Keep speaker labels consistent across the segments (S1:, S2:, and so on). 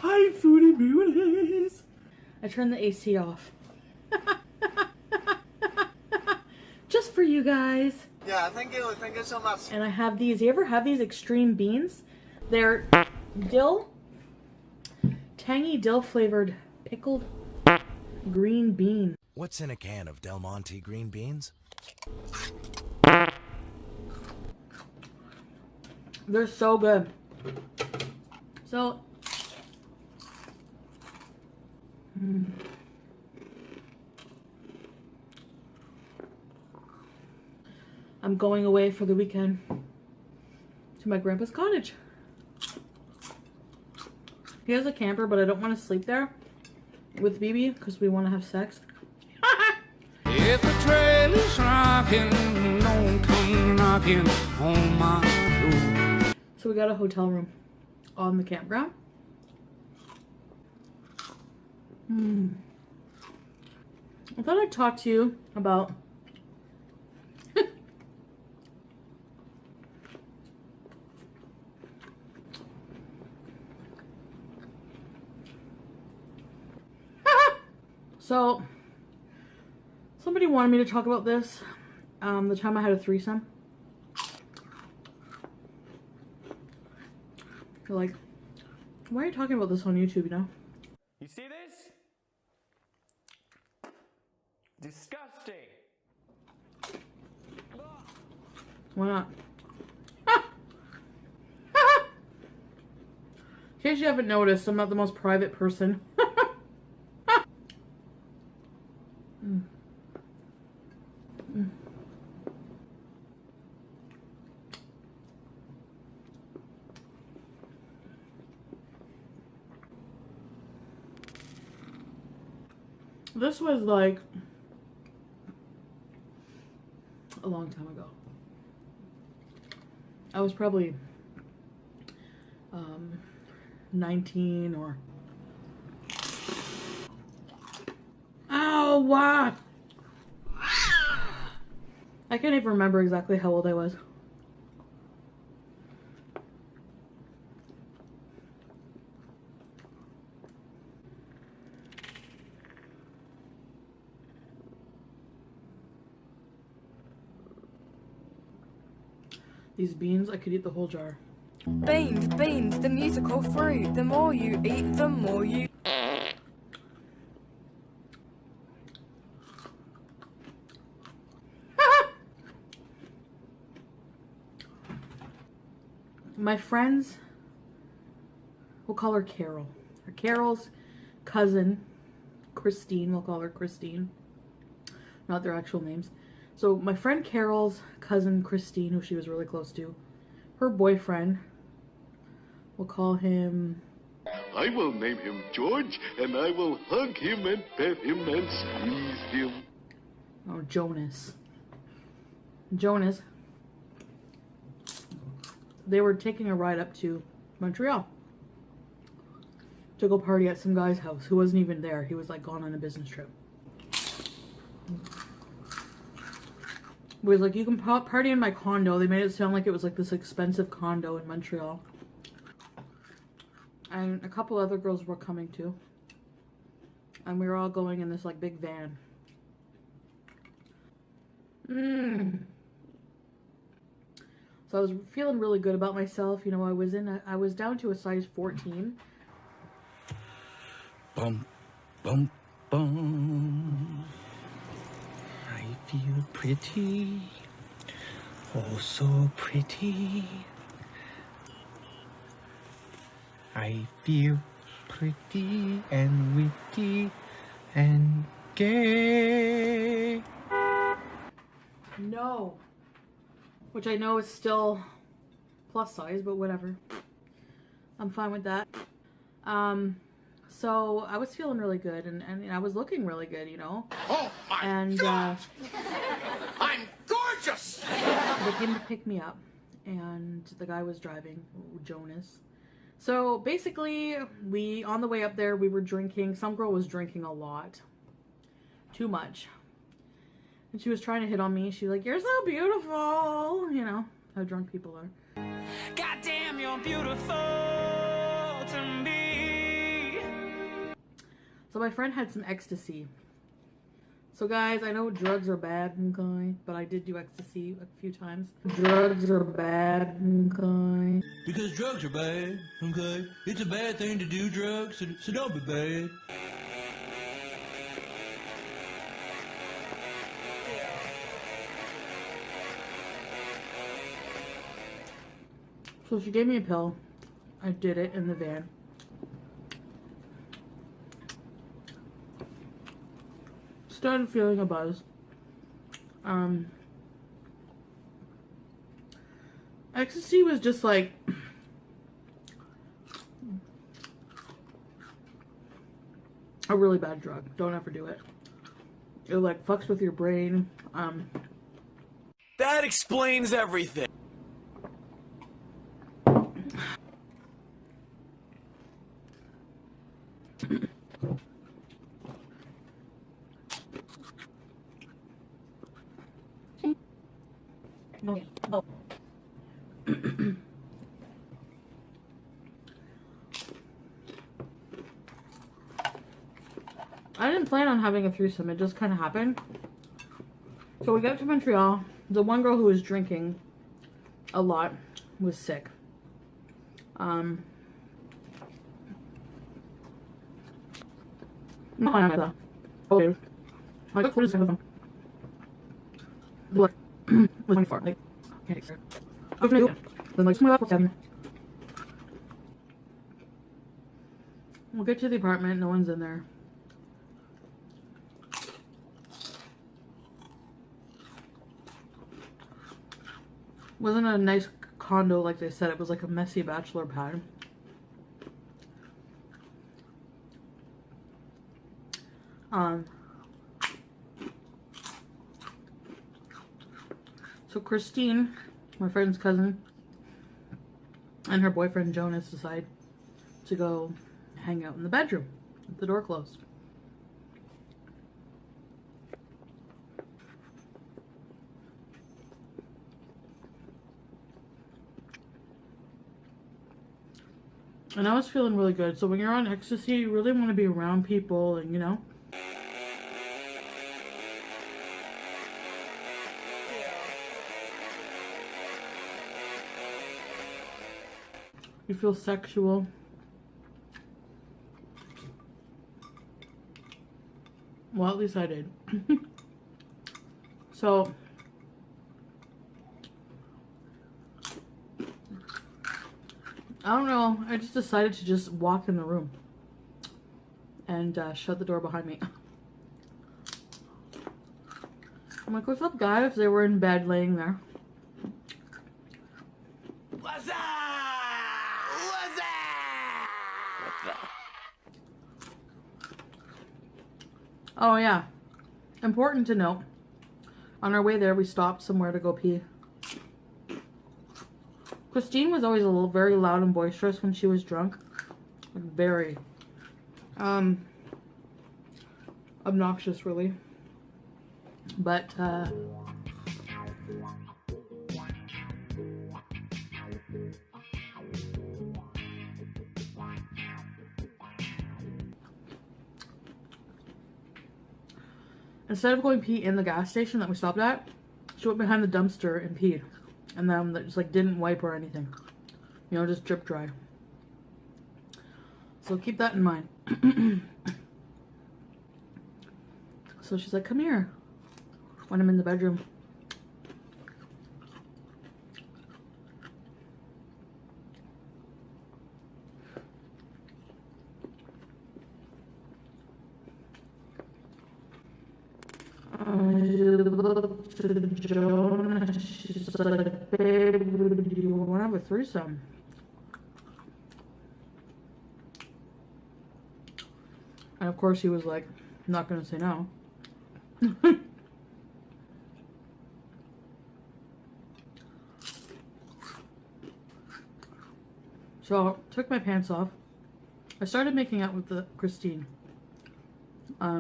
S1: Hi, Foodie Beauties! I turned the AC off. Just for you guys.
S2: Yeah, thank you so much.
S1: And I have these. You ever have these extreme beans? They're dill, tangy dill flavored pickled green bean.
S3: What's in a can of Del Monte green beans?
S1: They're so good. So, I'm going away for the weekend to my grandpa's cottage. He has a camper, but I don't want to sleep there with BB because we want to have sex.
S4: If the trail is rocking, don't come knocking on my door.
S1: So we got a hotel room on the campground. I thought I'd talk to you about so somebody wanted me to talk about this the time I had a threesome. They're like, why are you talking about this on YouTube, you know?
S5: You see this? Disgusting.
S1: Why not? In case you haven't noticed, I'm not the most private person. This was like a long time ago. I was probably 19 or... Ow, what? I can't even remember exactly how old I was. These beans, I could eat the whole jar.
S6: Beans, beans, the musical fruit. The more you eat, the more you...
S1: My friends, we'll call her Carol. Her Carol's cousin, Christine, we'll call her Christine. Not their actual names. So my friend Carol's cousin, Christine, who she was really close to, her boyfriend, we'll call him...
S7: I will name him George, and I will hug him and pet him and squeeze him.
S1: Oh, Jonas. Jonas. They were taking a ride up to Montreal to go party at some guy's house who wasn't even there. He was like gone on a business trip. He was like, you can party in my condo. They made it sound like it was like this expensive condo in Montreal. And a couple other girls were coming too. And we were all going in this like big van. So I was feeling really good about myself. You know, I was down to a size 14.
S4: Bum, bum, bum. I feel pretty. Oh, so pretty. I feel pretty and witty and gay.
S1: No. Which I know is still plus size, but whatever. I'm fine with that. So I was feeling really good, and I was looking really good, you know.
S7: Oh my
S1: God!
S7: I'm gorgeous!
S1: They came to pick me up, and the guy was driving, Jonas. So basically, on the way up there, we were drinking. Some girl was drinking a lot. Too much. And she was trying to hit on me. She was like, "You're so beautiful." You know how drunk people are.
S5: Goddamn, you're beautiful to me.
S1: So my friend had some ecstasy. So guys, I know drugs are bad, okay, but I did do ecstasy a few times. Drugs are bad, okay.
S8: Because drugs are bad, okay? It's a bad thing to do drugs, so don't be bad.
S1: So she gave me a pill. I did it in the van. Started feeling a buzz. Ecstasy was just like a really bad drug. Don't ever do it. It like fucks with your brain.
S2: That explains everything.
S1: Okay. Oh. I didn't plan on having a threesome. It just kind of happened. So we got to Montreal. The one girl who was drinking a lot was sick. Okay. Like, what is it? Look. Was 24. Like, can't take it. Then like, smell up 7. We'll get to the apartment. No one's in there. Wasn't a nice condo like they said. It was like a messy bachelor pad. So Christine, my friend's cousin, and her boyfriend Jonas decide to go hang out in the bedroom with the door closed. And I was feeling really good. So when you're on ecstasy, you really want to be around people and, you know. You feel sexual. Well, at least I did. So I don't know. I just decided to just walk in the room and shut the door behind me. I'm like, what's up, guys? They were in bed laying there.
S2: What's up? What's up?
S1: Oh, yeah. Important to note. On our way there, we stopped somewhere to go pee. Christine was always very loud and boisterous when she was drunk. Very. Obnoxious, really. But, instead of going pee in the gas station that we stopped at, she went behind the dumpster and peed. And then just like didn't wipe or anything. You know, just drip dry. So keep that in mind. So she's like, come here. When I'm in the bedroom. She's like, babe, do you want to have a threesome? And of course he was like, not gonna say no. So, took my pants off. I started making out with the Christine. I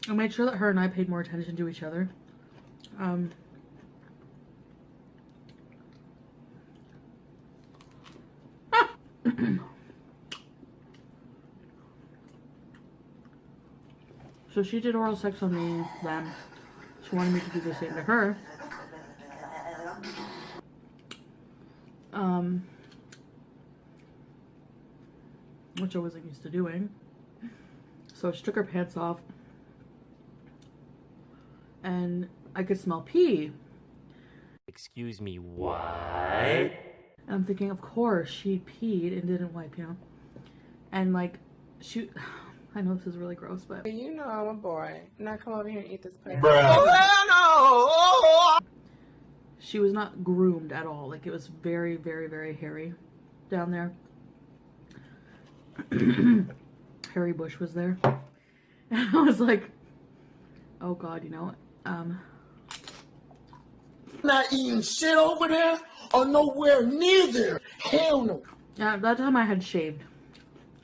S1: made sure that her and I paid more attention to each other. So she did oral sex on me then. She wanted me to do the same to her. Which I wasn't used to doing. So she took her pants off. And I could smell pee.
S9: Excuse me, what?
S1: And I'm thinking, of course, she peed and didn't wipe, you know? And like, she... I know this is really gross, but...
S10: You know I'm a boy. Now come over here and eat this plate.
S1: She was not groomed at all. Like, it was very, very, very hairy down there. Harry Bush was there. And I was like, oh God, you know,
S11: Not eating shit over there or nowhere near there. Hell no.
S1: Yeah, that time I had shaved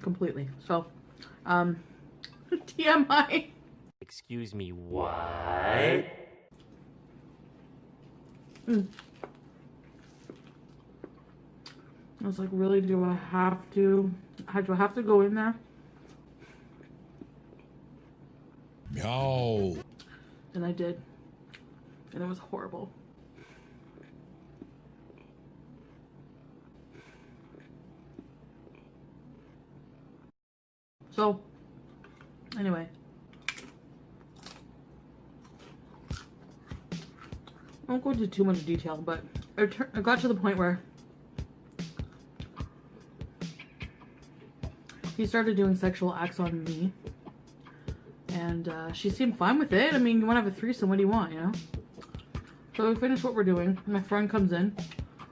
S1: completely. So, TMI.
S9: Excuse me, what?
S1: I was like, really, do I have to? Do I have to go in there?
S3: No.
S1: And I did. And it was horrible. So, anyway. I won't go into too much detail, but I got to the point where he started doing sexual acts on me. And she seemed fine with it. I mean, you want to have a threesome, what do you want, you know? So we finish what we're doing. My friend comes in.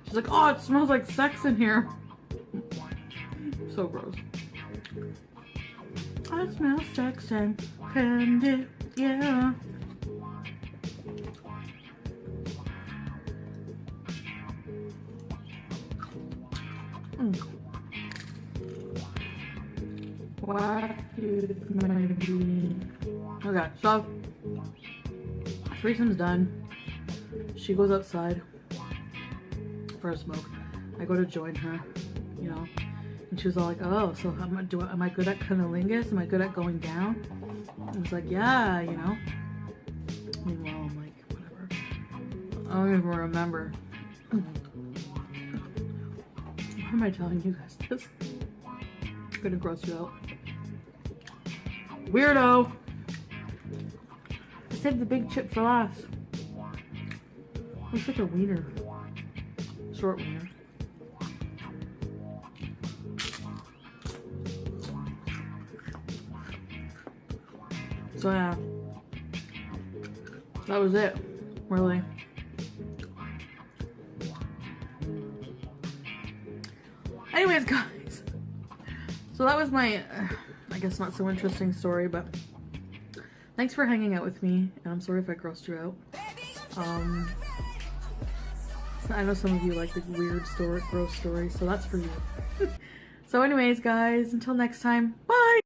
S1: She's like, oh, it smells like sex in here. So gross. I smell sex and candy, yeah. Okay, so threesome's done. She goes outside for a smoke. I go to join her, you know, and she was all like, "Oh, so am I good at cunnilingus? Am I good at going down?" I was like, "Yeah, you know." Meanwhile, I'm like, whatever. I don't even remember. Why am I telling you guys this? I'm gonna gross you out. Weirdo! I saved the big chip for last. Looks like a wiener. Short wiener. So yeah. That was it. Really. Anyways, guys. So that was my... I guess not so interesting story, but thanks for hanging out with me, and I'm sorry if I grossed you out. I know some of you like the weird story, gross stories, so that's for you. So anyways, guys, until next time, bye!